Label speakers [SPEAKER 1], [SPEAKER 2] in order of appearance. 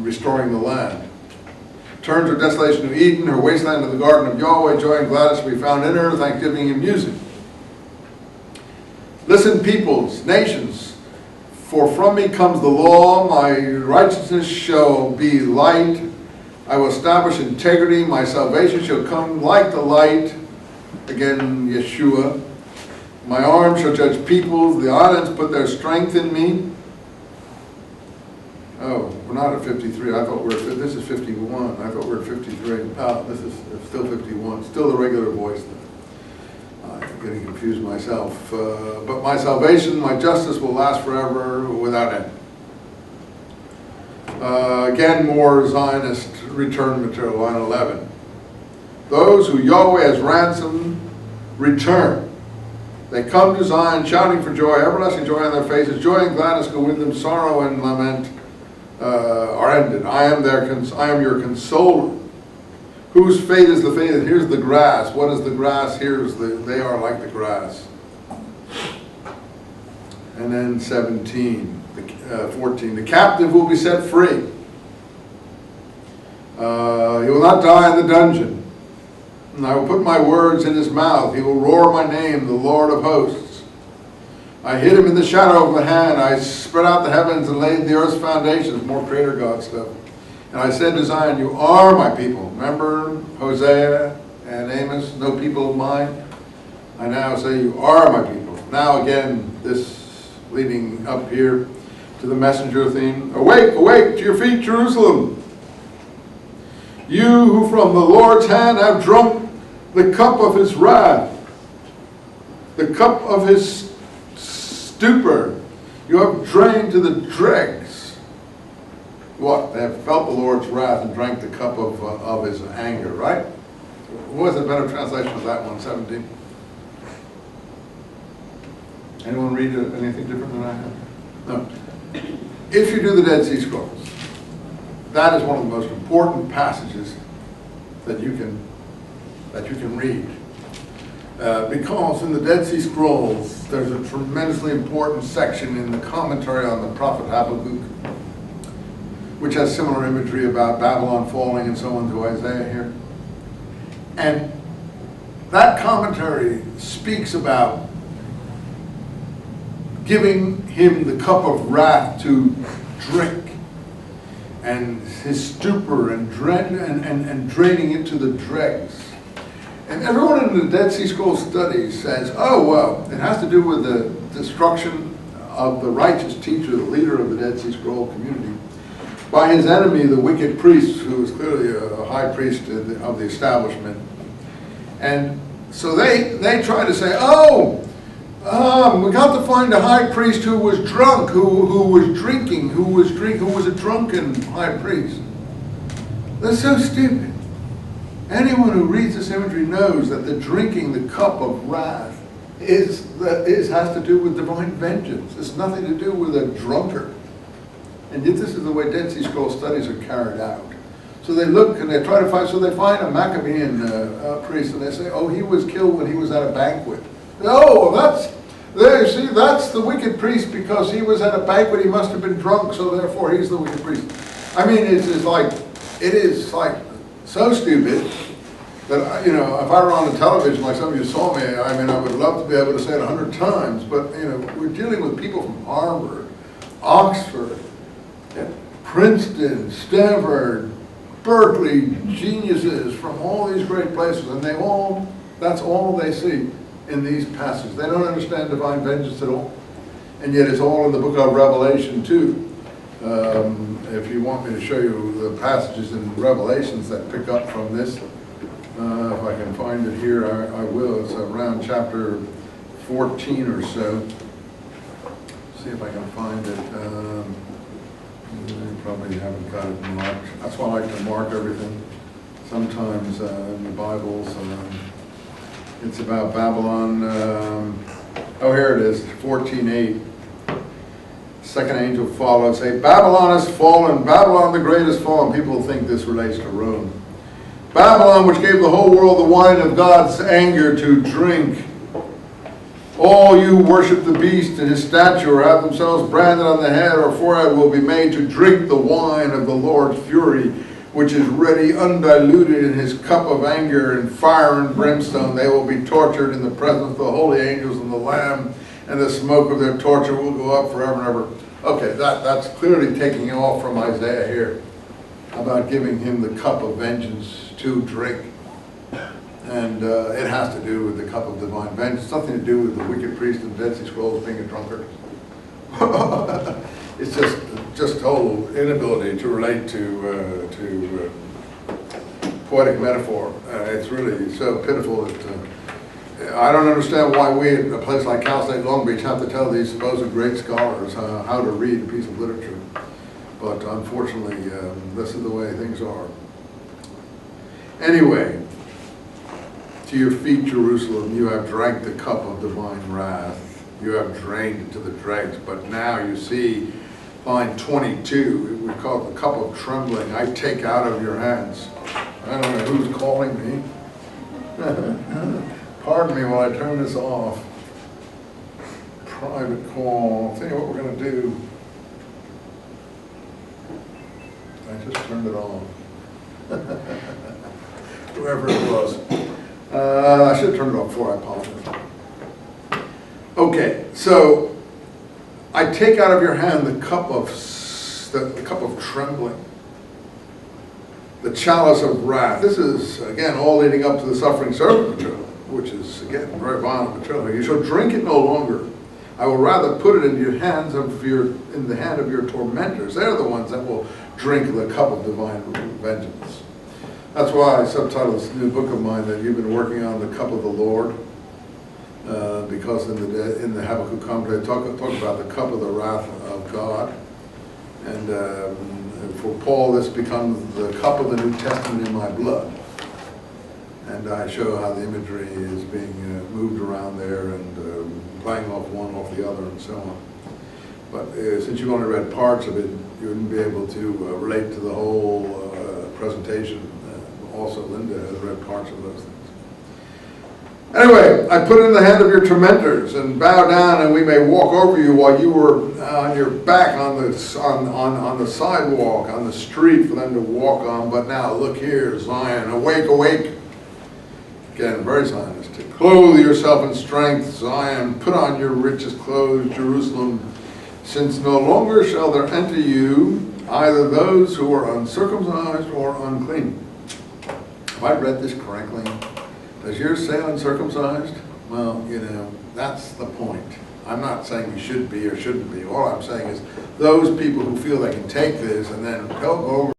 [SPEAKER 1] restoring the land. Turn to desolation of Eden, her wasteland of the garden of Yahweh. Joy and gladness will be found in her, thanksgiving and music. Listen, peoples, nations, for from me comes the law. My righteousness shall be light. I will establish integrity. My salvation shall come like the light. Again, Yeshua. My arm shall judge peoples. The islands put their strength in me. Oh, we're not at 53. I thought this is 51. I thought we're at 53. Oh, this is still 51. Still the regular voice. I'm getting confused myself. But my salvation, my justice will last forever without end. Again, more Zionist return material, line 11. Those who Yahweh has ransomed return. They come to Zion shouting for joy, everlasting joy on their faces. Joy and gladness go with them. Sorrow and lament are ended. I am your consoler. Whose fate is the fate? Here's the grass. What is the grass? They are like the grass. And then 14. The captive will be set free. He will not die in the dungeon. And I will put my words in his mouth. He will roar my name, the Lord of hosts. I hid him in the shadow of the hand. I spread out the heavens and laid the earth's foundations. More Creator God stuff. And I said to Zion, you are my people. Remember Hosea and Amos, no people of mine? I now say you are my people. Now again, this leading up here to the messenger theme. Awake, awake to your feet, Jerusalem. You who from the Lord's hand have drunk the cup of his wrath, the cup of his stupor. You have drained to the dregs. What? They have felt the Lord's wrath and drank the cup of his anger, right? What was a better translation of that one, 17? Anyone read anything different than I have? No. If you do the Dead Sea Scrolls, that is one of the most important passages that you can read. Because in the Dead Sea Scrolls, there's a tremendously important section in the commentary on the prophet Habakkuk, which has similar imagery about Babylon falling and so on to Isaiah here. And that commentary speaks about giving him the cup of wrath to drink, and his stupor and draining it to the dregs. And everyone in the Dead Sea Scrolls studies says, oh, well, it has to do with the destruction of the righteous teacher, the leader of the Dead Sea Scroll community, by his enemy, the wicked priest, who was clearly a high priest of the establishment. And so they try to say, we got to find a high priest who was drunk, who was drinking, who was a drunken high priest. That's so stupid. Anyone who reads this imagery knows that the drinking the cup of wrath has to do with divine vengeance. It's nothing to do with a drunkard. And yet this is the way Dead Sea Scroll studies are carried out. So they look and they try to find, so they find a Maccabean priest and they say, oh, he was killed when he was at a banquet. Oh, that's the wicked priest because he was at a banquet, he must have been drunk, so therefore he's the wicked priest. I mean, it is like so stupid that, if I were on the television like some of you saw me, I mean, I would love to be able to say it 100 times, but, we're dealing with people from Harvard, Oxford, Princeton, Stanford, Berkeley, geniuses from all these great places, and that's all they see in these passages. They don't understand divine vengeance at all. And yet it's all in the book of Revelation too. If you want me to show you the passages in Revelations that pick up from this, if I can find it here, I will. It's around chapter 14 or so. See if I can find it. You probably haven't got it marked. That's why I like to mark everything. Sometimes in the Bibles, it's about Babylon. Here it is, 14:8. Second angel followed, say, Babylon has fallen, Babylon the great has fallen. People think this relates to Rome. Babylon, which gave the whole world the wine of God's anger to drink. All you who worship the beast and his statue or have themselves branded on the head or forehead will be made to drink the wine of the Lord's fury, which is ready undiluted in his cup of anger, and fire and brimstone. They will be tortured in the presence of the holy angels and the Lamb, and the smoke of their torture will go up forever and ever. Okay, that's clearly taking off from Isaiah here about giving him the cup of vengeance to drink. And it has to do with the cup of divine vengeance. It's nothing to do with the wicked priest and Dead Sea Scrolls being a drunkard. It's just total inability to relate to poetic metaphor. It's really so pitiful that I don't understand why we at a place like Cal State Long Beach have to tell these supposed great scholars how to read a piece of literature. But unfortunately, this is the way things are. Anyway, to your feet, Jerusalem, you have drank the cup of divine wrath. You have drained it to the dregs. But now you see, line 22, we call it the cup of trembling. I take out of your hands. I don't know who's calling me. Pardon me while I turn this off. Private call. I'll tell you what we're going to do. I just turned it off. Whoever it was. I should have turned it off before, I apologize. Okay, so I take out of your hand the cup of trembling, the chalice of wrath. This is, again, all leading up to the suffering servant material, which is, again, very violent material. You shall drink it no longer. I will rather put it in the hand of your tormentors. They're the ones that will drink the cup of divine vengeance. That's why I subtitled this new book of mine that you've been working on, The Cup of the Lord, because in the Habakkuk commentary, talk about the cup of the wrath of God. And for Paul, this becomes the cup of the New Testament in my blood. And I show how the imagery is being moved around there and playing off one off the other and so on. But since you've only read parts of it, you wouldn't be able to relate to the whole presentation. Also, Linda has read parts of those things. Anyway, I put it in the hand of your tormentors, and bow down, and we may walk over you while you were on your back on the sidewalk, on the street for them to walk on. But now, look here, Zion, awake, awake. Again, very Zionistic. Clothe yourself in strength, Zion. Put on your richest clothes, Jerusalem, since no longer shall there enter you either those who are uncircumcised or unclean. Have I read this correctly? Does yours say uncircumcised? Well, you know, that's the point. I'm not saying you should be or shouldn't be. All I'm saying is those people who feel they can take this and then go over